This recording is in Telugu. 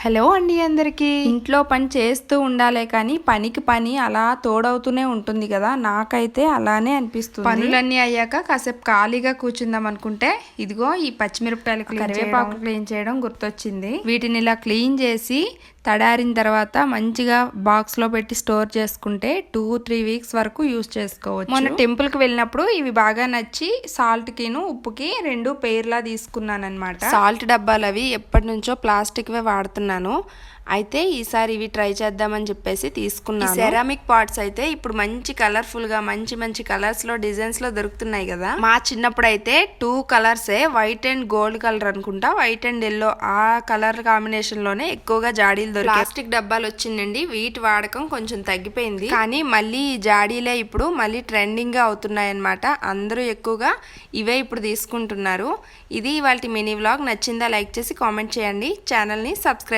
హలో అండి అందరికీ. ఇంట్లో పని చేస్తూ ఉండాలే కానీ పనికి పని అలా తోడవుతూనే ఉంటుంది కదా, నాకైతే అలానే అనిపిస్తుంది. పనులన్నీ అయ్యాక కాసేపు ఖాళీగా కూర్చుందాం అనుకుంటే ఇదిగో ఈ పచ్చిమిరపకాయలు కరివేపాకు క్లీన్ చేయడం గుర్తొచ్చింది. వీటిని ఇలా క్లీన్ చేసి తడారిన తర్వాత మంచిగా బాక్స్ లో పెట్టి స్టోర్ చేసుకుంటే 2-3 వీక్స్ వరకు యూజ్ చేసుకోవచ్చు. మొన్న టెంపుల్ కి వెళ్ళినప్పుడు ఇవి బాగా నచ్చి సాల్ట్ కిను ఉప్పుకి 2 పేర్లా తీసుకున్నాను అనమాట. సాల్ట్ డబ్బాలు అవి ఎప్పటి నుంచో ప్లాస్టిక్ వే వాడుతున్నాను. అయితే ఈసారి ఇవి ట్రై చేద్దామని చెప్పేసి తీసుకున్నాను. సెరామిక్ పాట్స్ అయితే ఇప్పుడు మంచి కలర్ఫుల్ గా మంచి కలర్స్ లో డిజైన్స్ లో దొరుకుతున్నాయి కదా. మా చిన్నప్పుడు అయితే 2 కలర్సే, వైట్ అండ్ గోల్డ్ కలర్ అనుకుంటా, వైట్ అండ్ ఎల్లో, ఆ కలర్ కాంబినేషన్ లోనే ఎక్కువగా జాడీలు దొరికాయి. ప్లాస్టిక్ డబ్బాలు వచ్చిందండి, వీటి వాడకం కొంచెం తగ్గిపోయింది. కానీ మళ్ళీ ఈ జాడీలే ఇప్పుడు మళ్ళీ ట్రెండింగ్ గా అవుతున్నాయి అన్నమాట. అందరూ ఎక్కువగా ఇవే ఇప్పుడు తీసుకుంటున్నారు. ఇది ఇవాల్టి మినీ వ్లాగ్. నచ్చిందా లైక్ చేసి కామెంట్ చేయండి. ఛానల్ ని సబ్స్క్రైబ్